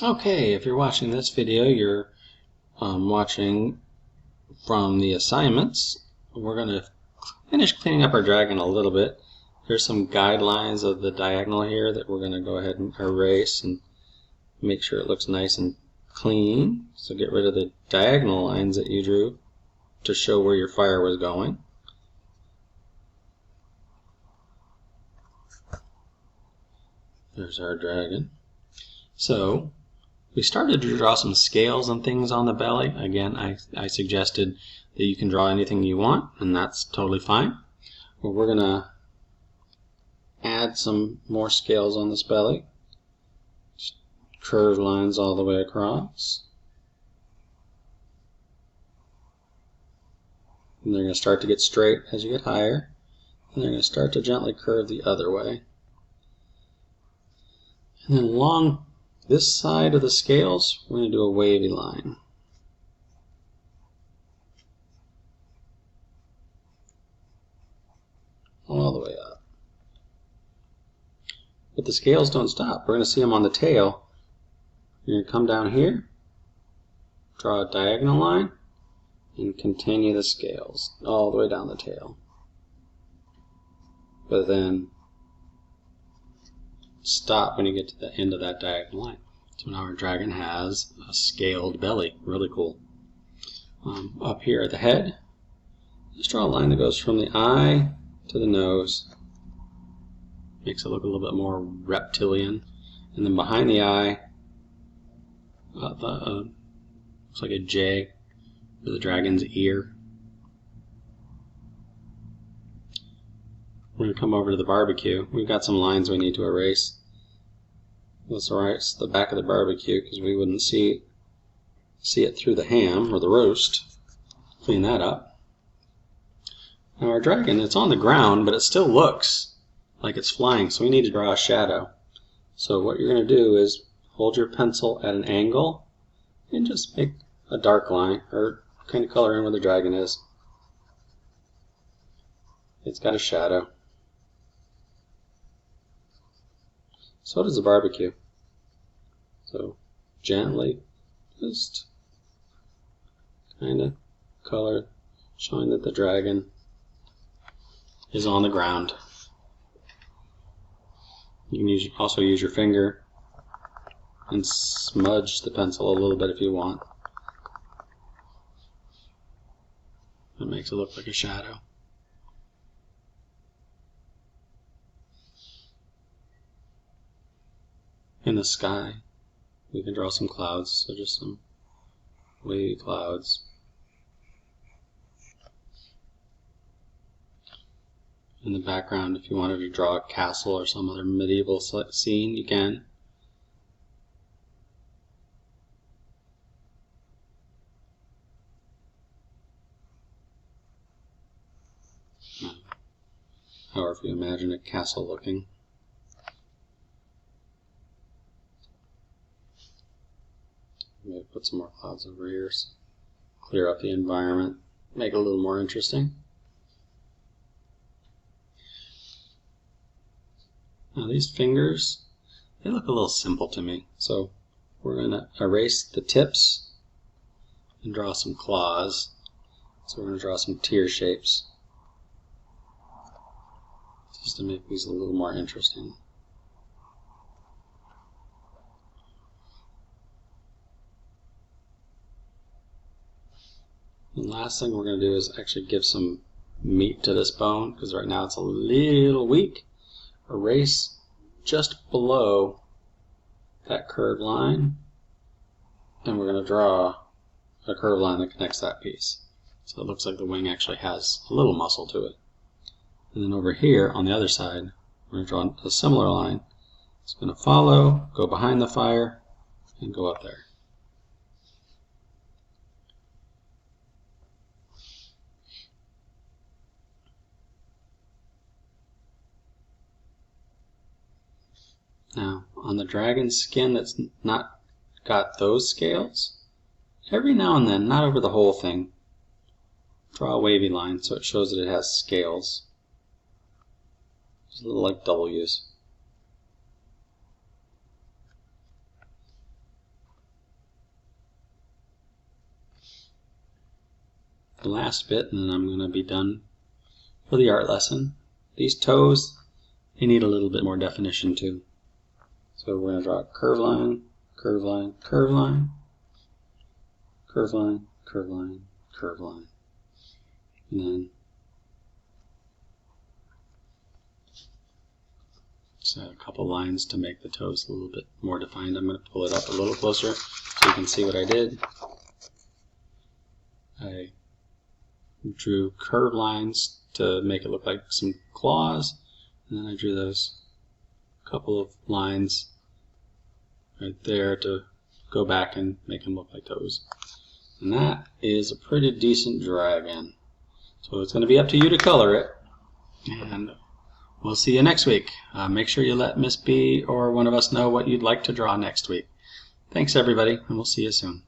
Okay, if you're watching this video, you're watching from the assignments. We're going to finish cleaning up our dragon a little bit. There's some guidelines of the diagonal here that we're going to go ahead and erase and make sure it looks nice and clean. So get rid of the diagonal lines that you drew to show where your fire was going. There's our dragon. So we started to draw some scales and things on the belly. Again, I suggested that you can draw anything you want, and that's totally fine. But we're going to add some more scales on this belly. Just curved lines all the way across. And they're going to start to get straight as you get higher. And they're going to start to gently curve the other way. And then along this side of the scales, we're going to do a wavy line. All the way up. But the scales don't stop. We're going to see them on the tail. You're going to come down here, draw a diagonal line, and continue the scales all the way down the tail. But then stop when you get to the end of that diagonal line. So now our dragon has a scaled belly. Really cool. Up here at the head, just draw a line that goes from the eye to the nose. Makes it look a little bit more reptilian. And then behind the eye, looks like a J for the dragon's ear. We're going to come over to the barbecue. We've got some lines we need to erase. Let's erase the back of the barbecue because we wouldn't see it through the ham or the roast. Clean that up. Now our dragon, it's on the ground, but it still looks like it's flying, so we need to draw a shadow. So what you're going to do is hold your pencil at an angle and just make a dark line, or kind of color in where the dragon is. It's got a shadow. So does the barbecue. So gently, just kind of color, showing that the dragon is on the ground. You can also use your finger and smudge the pencil a little bit if you want. It makes it look like a shadow. In the sky, we can draw some clouds, so just some wavy clouds. In the background, if you wanted to draw a castle or some other medieval scene, you can. Or if you imagine a castle looking. Maybe put some more clouds over here, so clear up the environment, make it a little more interesting. Now these fingers, they look a little simple to me, so we're going to erase the tips and draw some claws. So we're going to draw some tear shapes just to make these a little more interesting. And last thing we're going to do is actually give some meat to this bone, because right now it's a little weak. Erase just below that curved line, and we're going to draw a curved line that connects that piece. So it looks like the wing actually has a little muscle to it. And then over here on the other side, we're going to draw a similar line. It's going to follow, go behind the fire, and go up there. Now, on the dragon's skin that's not got those scales, every now and then, not over the whole thing, draw a wavy line so it shows that it has scales. Just a little like W's. the last bit, and then I'm going to be done for the art lesson. These toes, they need a little bit more definition too. So we're going to draw a curve line, curve line, curve line, curve line, curve line, curve line. And then just a couple lines to make the toes a little bit more defined. I'm going to pull it up a little closer so you can see what I did. I drew curved lines to make it look like some claws, and then I drew those couple of lines right there to go back and make them look like toes. And that is a pretty decent dragon. So it's going to be up to you to color it, and we'll see you next week. Make sure you let Miss B or one of us know what you'd like to draw next week. Thanks everybody, and we'll see you soon.